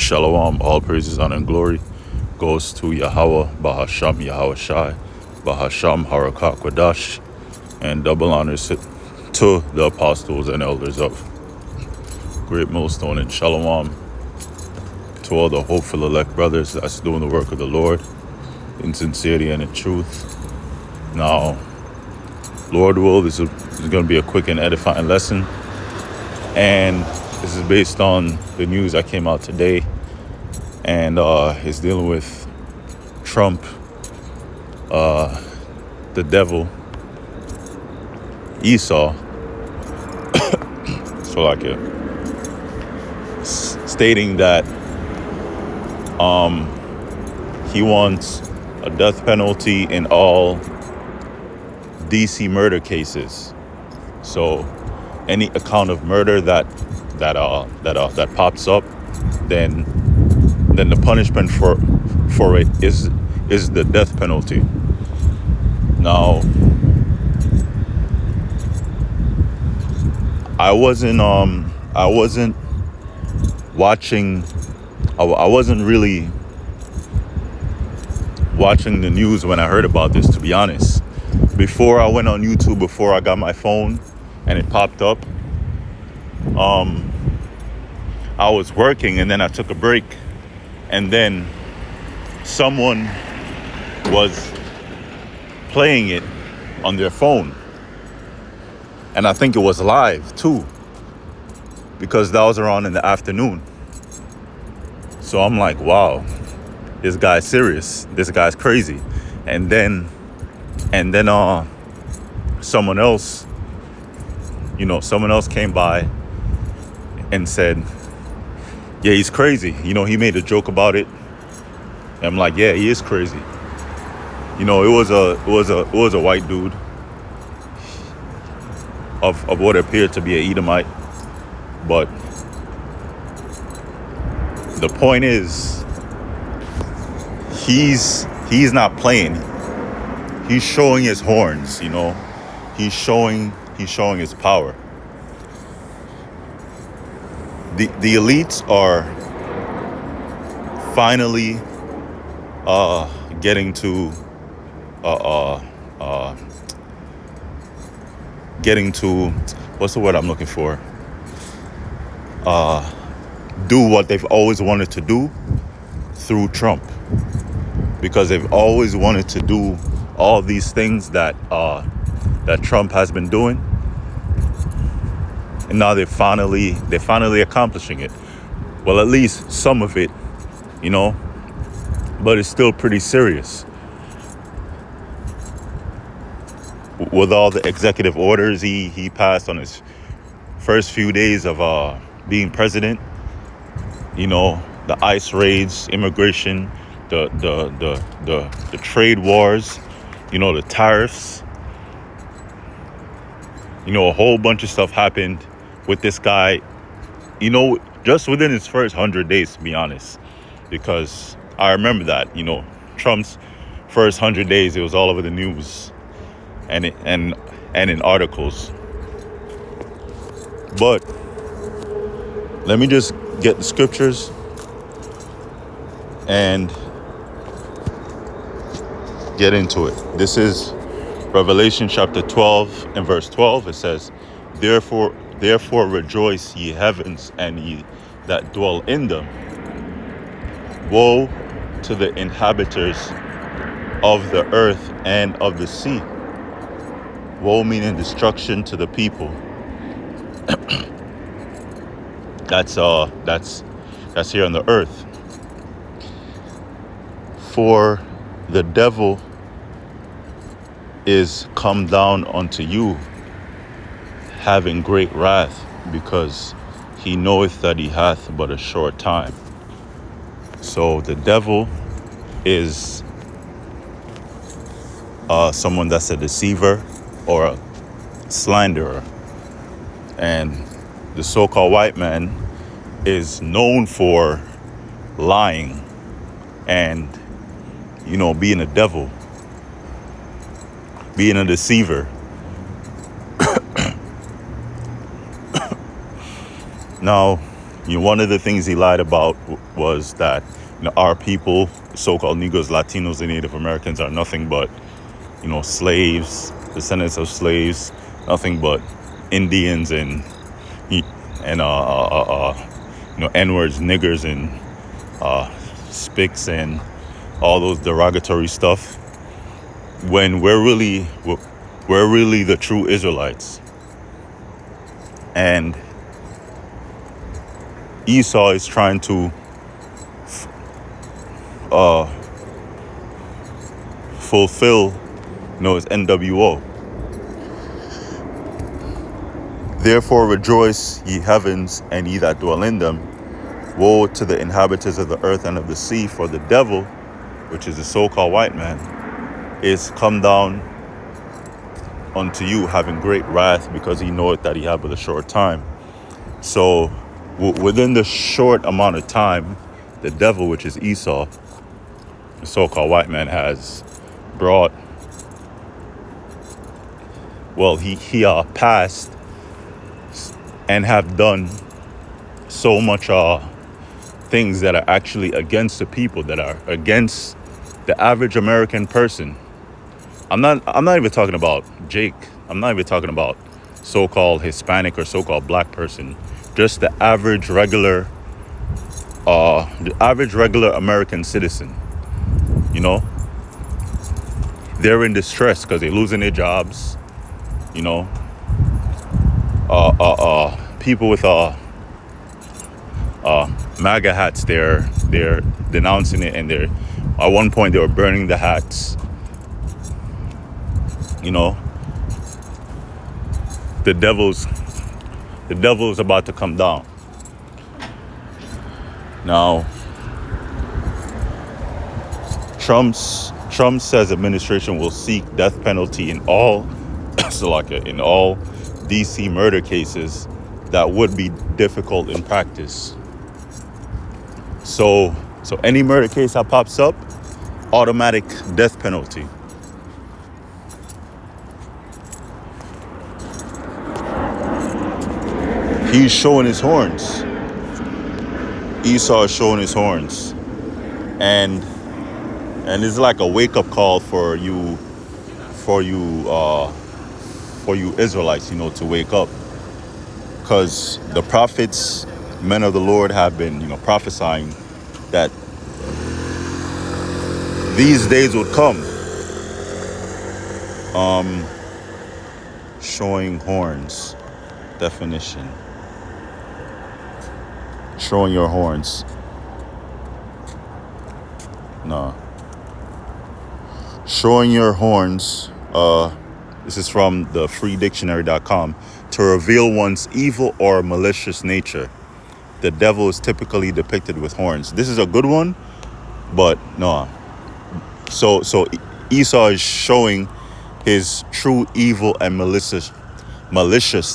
Shalom, all praises, honor, and glory goes to Yahweh, Bahasham, Yahweh Shai, Bahasham, Harakat Kwadash, and double honors to the apostles and elders of Great Millstone, and Shalom to all the hopeful elect brothers that's doing the work of the Lord in sincerity and in truth. Now, Lord will, this is going to be a quick and edifying lesson, and this is based on the news that came out today, and it's dealing with Trump, the devil, Esau, so like it, stating that he wants a death penalty in all DC murder cases. So any account of murder that pops up, then the punishment for it is the death penalty. Now, I wasn't watching. I wasn't really watching the news when I heard about this, to be honest. Before I went on YouTube, before I got my phone and it popped up, I was working, and then I took a break, and then someone was playing it on their phone, and I think it was live too, because that was around in the afternoon. So I'm like, wow, this guy's serious, this guy's crazy. And then someone else came by and said, yeah, he's crazy. He made a joke about it. And I'm like, yeah, he is crazy. It was a white dude of what appeared to be an Edomite. But the point is, he's not playing. He's showing his horns, He's showing his power. The elites are finally getting to what's the word I'm looking for? Do what they've always wanted to do through Trump, because they've always wanted to do all these things that Trump has been doing, and now they're finally accomplishing it. Well, at least some of it, but it's still pretty serious. With all the executive orders he passed on his first few days of being president, the ICE raids, immigration, the trade wars, the tariffs, a whole bunch of stuff happened with this guy, just within his first 100 days, to be honest, because I remember that, Trump's first 100 days, it was all over the news and in articles. But let me just get the scriptures and get into it. This is Revelation chapter 12 and verse 12. It says, Therefore rejoice, ye heavens, and ye that dwell in them. Woe to the inhabitants of the earth and of the sea. Woe meaning destruction to the people. That's here on the earth. For the devil is come down unto you, having great wrath, because he knoweth that he hath but a short time. So the devil is someone that's a deceiver or a slanderer, and the so-called white man is known for lying and being a devil, being a deceiver. Now, One of the things he lied about was that our people, so-called Negroes, Latinos, and Native Americans, are nothing but slaves, descendants of slaves, nothing but Indians and N-words, niggers, and spics, and all those derogatory stuff. When we're really the true Israelites, and Esau is trying to fulfill his NWO. Therefore rejoice, ye heavens, and ye that dwell in them. Woe to the inhabitants of the earth and of the sea, for the devil, which is the so-called white man, is come down unto you, having great wrath, because he knoweth that he have but a short time. So within the short amount of time, the devil, which is Esau, the so-called white man, has brought, he passed and have done so much things that are actually against the people, that are against the average American person. I'm not even talking about Jake. I'm not even talking about so-called Hispanic or so-called black person. Just the average regular American citizen. They're in distress because they're losing their jobs. People with MAGA hats, they're denouncing it, and at one point they were burning the hats. The devil's about to come down. Now, Trump says administration will seek death penalty in all DC murder cases that would be difficult in practice. So any murder case that pops up, automatic death penalty. He's showing his horns. Esau is showing his horns. And it's like a wake-up call for you Israelites, to wake up. Because the prophets, men of the Lord, have been, prophesying that these days would come. Showing horns. Definition. Showing your horns. No. Showing your horns. This is from the freedictionary.com. To reveal one's evil or malicious nature. The devil is typically depicted with horns. This is a good one, but no. So Esau is showing his true evil and malicious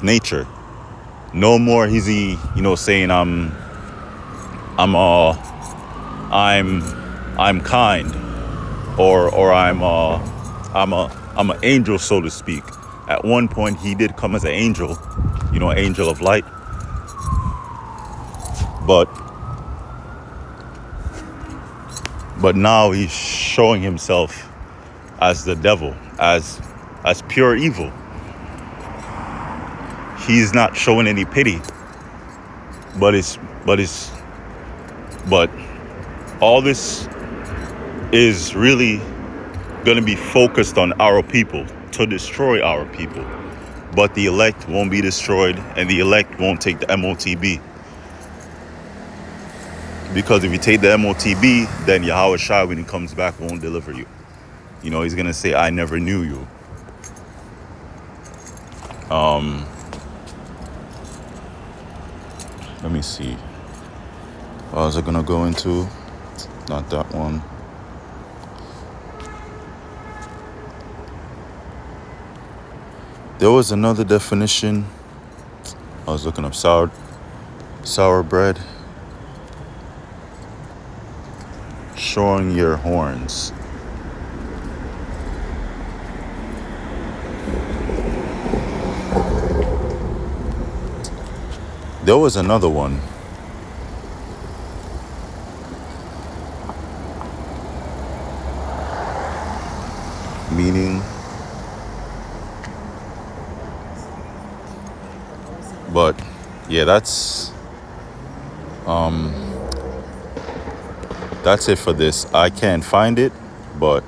nature. No more is he, saying I'm kind, or I'm an angel, so to speak. At one point, he did come as an angel, angel of light. But now he's showing himself as the devil, as pure evil. He's not showing any pity, but all this is really going to be focused on our people, to destroy our people. But the elect won't be destroyed, and the elect won't take the MOTB. Because if you take the MOTB, then Yahweh Shai, when he comes back, won't deliver you. He's going to say, I never knew you. Let me see. What was I going to go into? Not that one. There was another definition. I was looking up sour bread. Showing your horns. There was another one. meaning. But yeah, that's it for this. I can't find it, but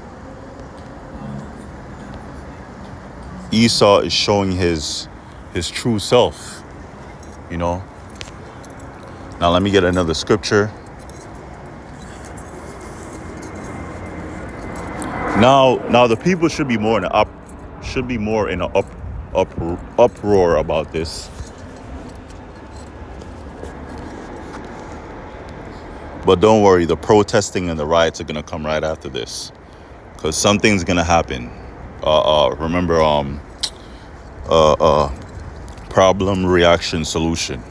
Esau is showing his true self, you know. Now let me get another scripture. Now the people should be more in an uproar about this. But don't worry, the protesting and the riots are gonna come right after this, because something's gonna happen. Remember, problem, reaction, solution.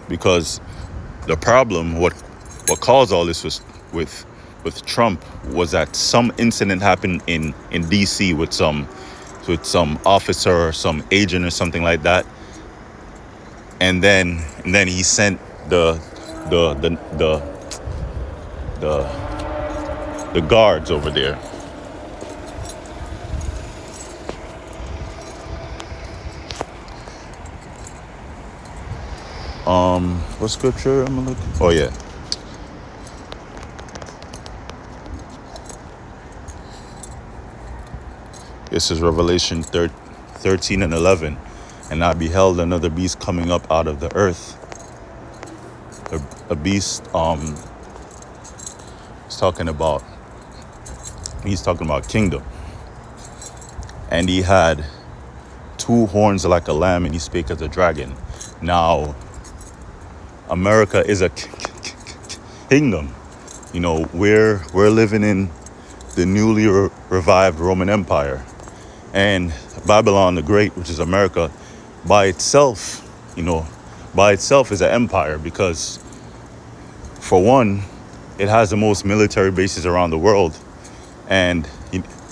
Because the problem, what caused all this was with Trump, was that some incident happened in DC with some officer or some agent or something like that, and then he sent the guards over there. What scripture I'm gonna look? Oh yeah. This is Revelation 13 and 11. And I beheld another beast coming up out of the earth. A beast, he's talking about kingdom. And he had 2 horns like a lamb, and he spake as a dragon. Now, America is a kingdom. You know, we're living in the newly revived Roman Empire. And Babylon the Great, which is America, by itself is an empire, because for one, it has the most military bases around the world, and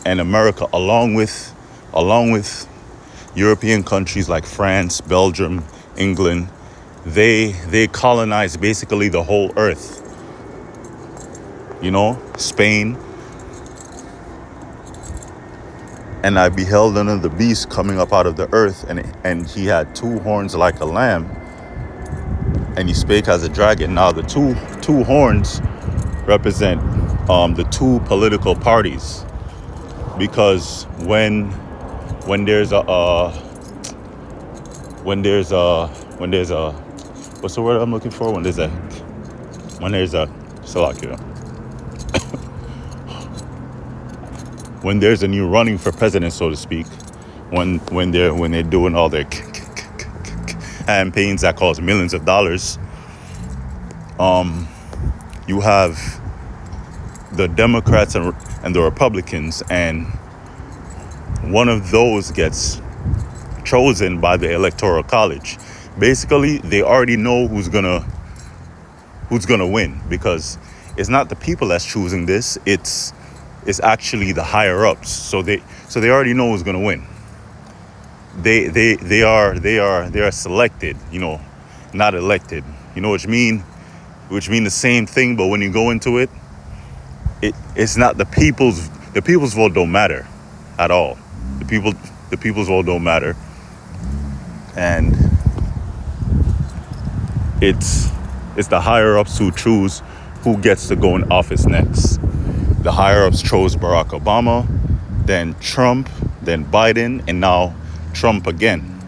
America, along with European countries like France, Belgium, England, they colonized basically the whole earth. You know, Spain. And I beheld another beast coming up out of the earth, and he had 2 horns like a lamb, and he spake as a dragon. Now the two horns represent the 2 political parties, because when there's a what's the word I'm looking for? When there's a Salakia. When there's a new running for president, so to speak, when they're doing all their campaigns that cost millions of dollars, you have the Democrats and the Republicans, and one of those gets chosen by the Electoral College. Basically, they already know who's gonna win, because it's not the people that's choosing this. It's actually the higher ups. So they already know who's gonna win. They are selected, you know, not elected. You know which mean the same thing, but when you go into it, it's not the people's vote don't matter at all. The people's vote don't matter. And it's the higher ups who choose who gets to go in office next. The higher ups chose Barack Obama, then Trump, then Biden, and now Trump again.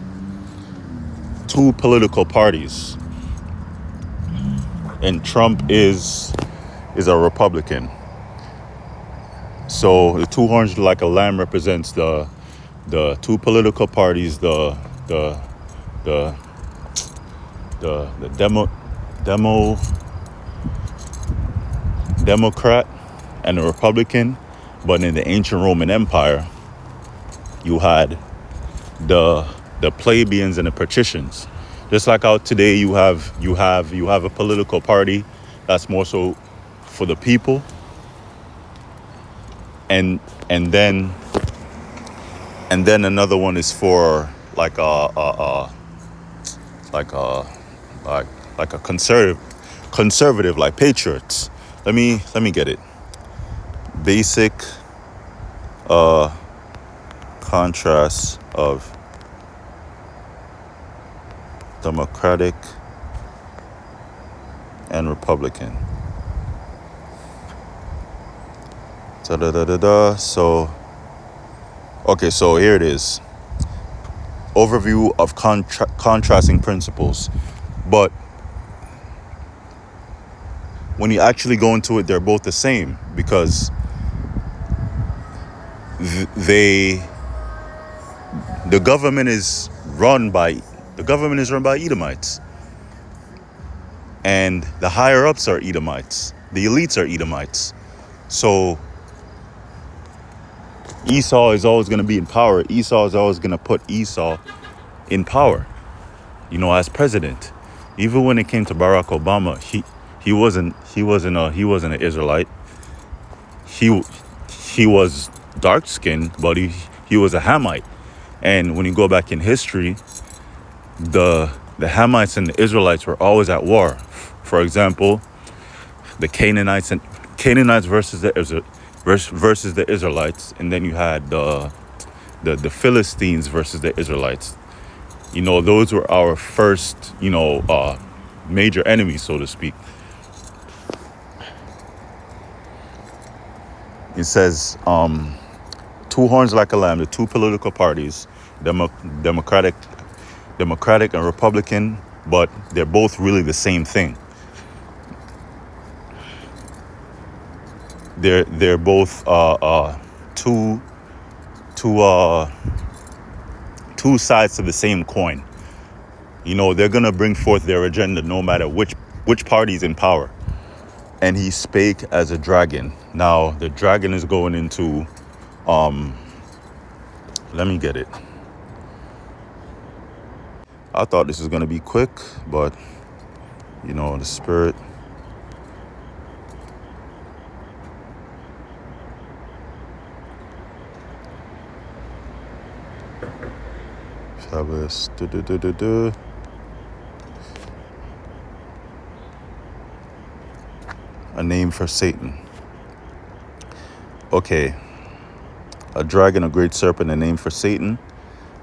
2 political parties. And Trump is a Republican. So the 2 horns like a lamb represents the 2 political parties, the Democrat and a Republican. But in the ancient Roman Empire, you had the plebeians and the patricians. Just like out today, you have a political party that's more so for the people, and then another one is for like a conservative, like patriots. Let me get it. Basic contrast of Democratic and Republican. So, okay, so here it is. Overview of contrasting principles. But when you actually go into it, they're both the same, because the government is run by Edomites, and the higher ups are Edomites. The elites are Edomites. So Esau is always going to be in power. Esau is always going to put Esau in power, as president. Even when it came to Barack Obama, he wasn't an Israelite. He was dark skinned, but he was a Hamite. And when you go back in history, the Hamites and the Israelites were always at war. For example, the Canaanites versus the Israelites, and then you had the Philistines versus the Israelites. Those were our first, major enemies, so to speak. It says, two horns like a lamb, the two political parties, Democratic and Republican, but they're both really the same thing. They're both two sides to the same coin. They're gonna bring forth their agenda no matter which party's in power. And he spake as a dragon. Now the dragon is going into let me get it. I thought this was gonna be quick, but the spirit. Fabulous. A name for Satan. Okay. A dragon, a great serpent, a name for Satan.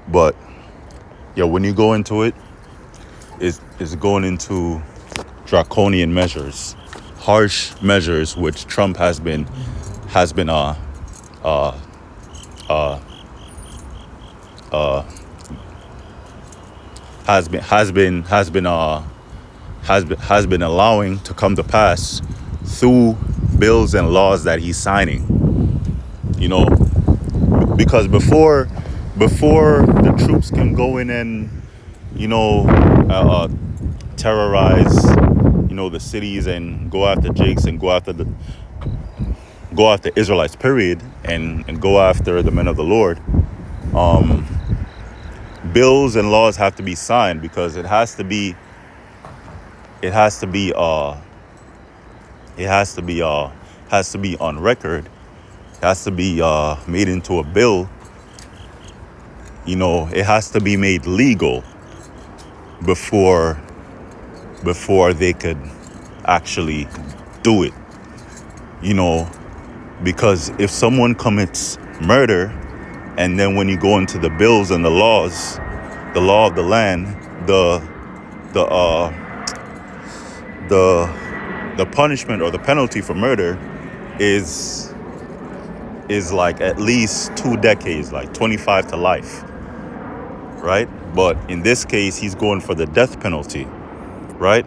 But when you go into it, it's going into draconian measures, harsh measures, which Trump has been allowing to come to pass through bills and laws that he's signing. Because before the troops can go in and terrorize the cities and go after Jakes and go after Israelites, period, and go after the men of the Lord, bills and laws have to be signed, because it has to be on record. It has to be made into a bill. It has to be made legal before they could actually do it. Because if someone commits murder, and then when you go into the bills and the laws, the law of the land, the punishment or the penalty for murder is like at least 2 decades, like 25 to life, right? But in this case, he's going for the death penalty, right?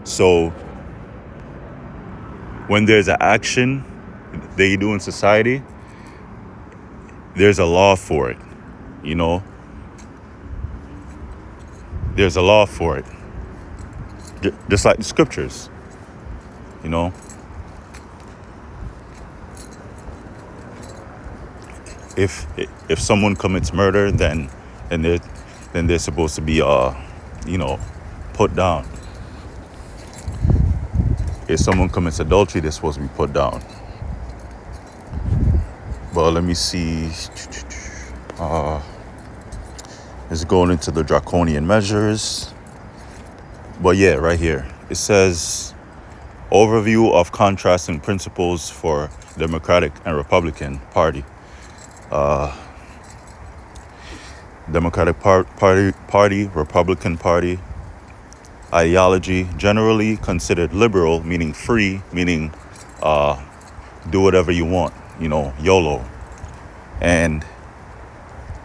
So when there's an action that you do in society, there's a law for it, There's a law for it. Just like the scriptures, If someone commits murder, then they're supposed to be put down. If someone commits adultery, they're supposed to be put down. But let me see. It's going into the draconian measures. But right here. It says, overview of contrasting principles for Democratic and Republican Party. Party, Republican Party, ideology, generally considered liberal, meaning free, meaning do whatever you want, YOLO. And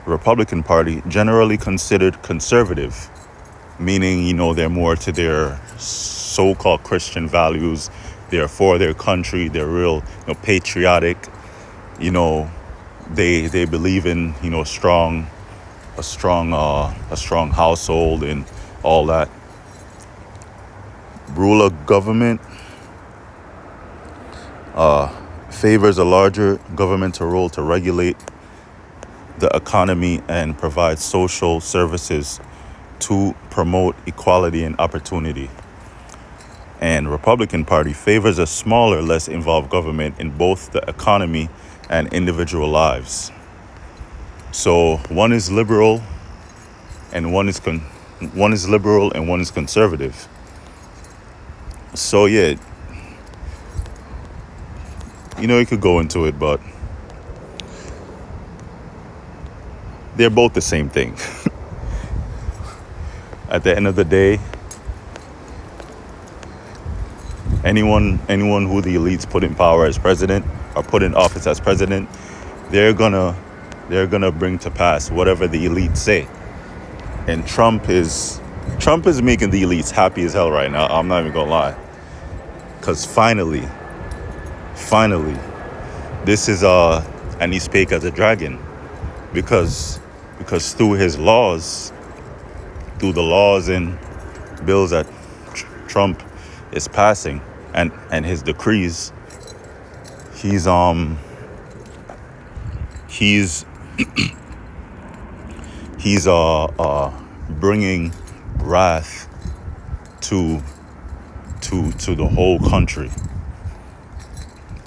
Republican Party, generally considered conservative, meaning, they're more to their so-called Christian values. They're for their country. They're real, patriotic. They believe in, a strong household and all that. Rule of government favors a larger governmental role to regulate the economy and provide social services to promote equality and opportunity. And Republican Party favors a smaller, less involved government in both the economy and individual lives. So one is liberal and one is liberal and one is conservative. So yeah, you could go into it, but they're both the same thing. At the end of the day, anyone who the elites put in power as president or put in office as president, they're gonna bring to pass whatever the elites say. And Trump is making the elites happy as hell right now. I'm not even gonna lie, because finally, this is and he spake as a dragon, because through his laws, through the laws and bills that Trump is passing and his decrees, he's bringing wrath to the whole country,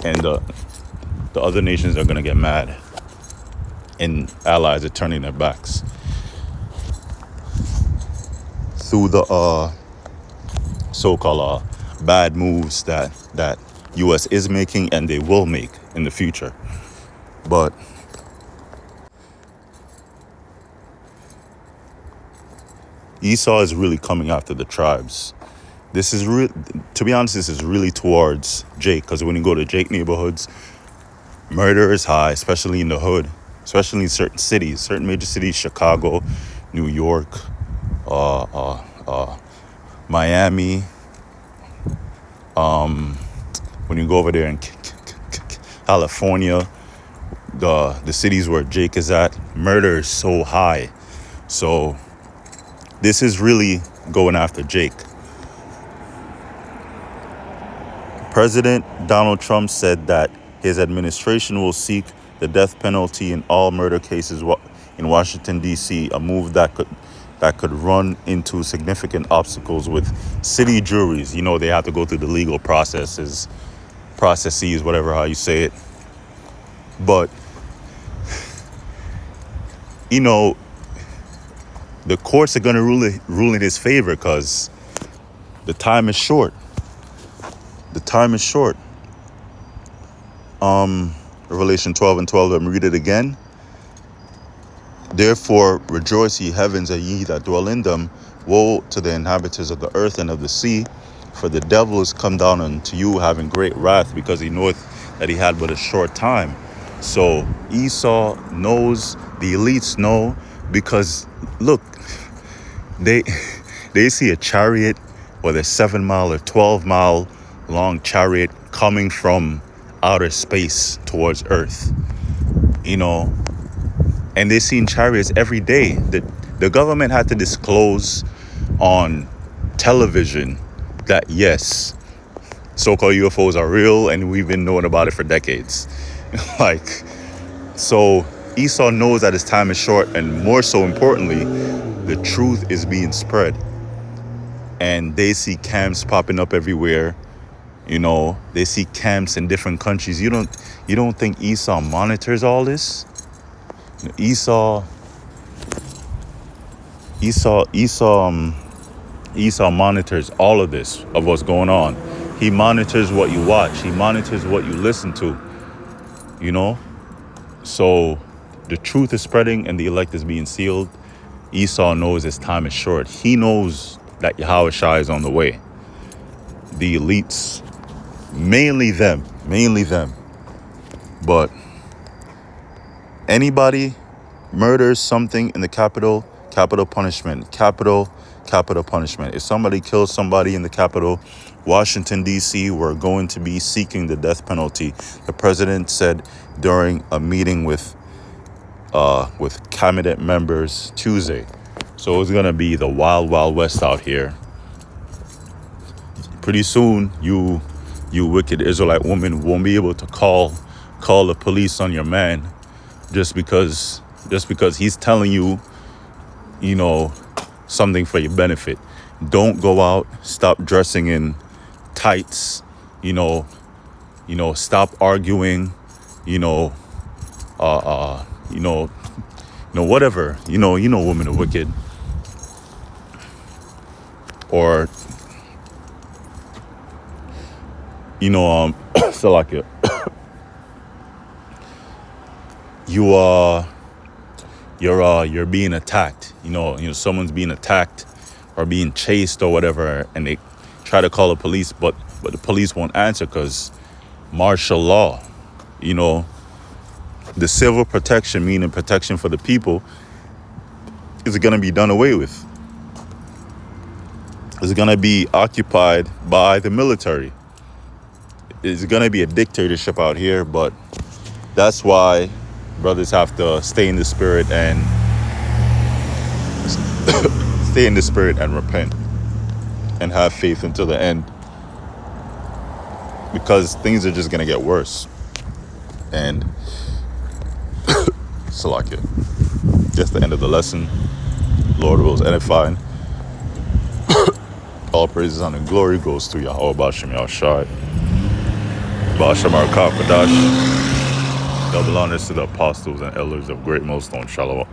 and the other nations are gonna get mad, and allies are turning their backs through the so-called bad moves that U.S. is making and they will make in the future. But Esau is really coming after the tribes. This is to be honest, this is really towards Jake, because when you go to Jake neighborhoods, murder is high, especially in the hood, especially in certain cities, certain major cities, Chicago, New York, Miami. When you go over there in California, the cities where Jake is at, murder is so high. So this is really going after Jake. President Donald Trump said that his administration will seek the death penalty in all murder cases in Washington, D.C., a move that could run into significant obstacles with city juries. They have to go through the legal processes, whatever how you say it. But, the courts are going to rule in his favor, because the time is short. Revelation 12:12, let me read it again. Therefore rejoice, ye heavens, and ye that dwell in them. Woe to the inhabitants of the earth and of the sea, for the devil is come down unto you, having great wrath, because he knoweth that he had but a short time. So Esau knows, the elites know, because look, they see a chariot, whether 7 mile or 12 mile long chariot coming from outer space towards earth, and they've seen chariots every day. The government had to disclose on television that yes, so-called UFOs are real, and we've been knowing about it for decades. So Esau knows that his time is short, and more so importantly, the truth is being spread, and they see camps popping up everywhere. They see camps in different countries. You don't think Esau monitors all this? Esau monitors all of this, of what's going on. He monitors what you watch. He monitors what you listen to. So the truth is spreading and the elect is being sealed. Esau knows his time is short. He knows that Yahweh Shai is on the way. The elites, mainly them. But anybody murders something in the capital punishment. Capital punishment. If somebody kills somebody in the capital, Washington, D.C., we're going to be seeking the death penalty. The president said during a meeting with cabinet members Tuesday. So it's going to be the wild, wild west out here. Pretty soon, you wicked Israelite woman won't be able to call the police on your man just because he's telling you, something for your benefit. Don't go out. Stop dressing in tights. Stop arguing. Whatever. Women are wicked. Or Salakia. You're being attacked. Someone's being attacked or being chased or whatever, and they try to call the police, but the police won't answer because martial law. The civil protection, meaning protection for the people, is going to be done away with. It's going to be occupied by the military. It's going to be a dictatorship out here, but that's why brothers have to stay in the spirit and repent and have faith until the end, because things are just going to get worse. And Salakia, just the end of the lesson. Lord wills edifying. All praises, honor, and glory goes to Yahweh B'Shem Yahushai. B'Shem Harakah Kodash. Double honors to the apostles and elders of Great Millstone. Shalom.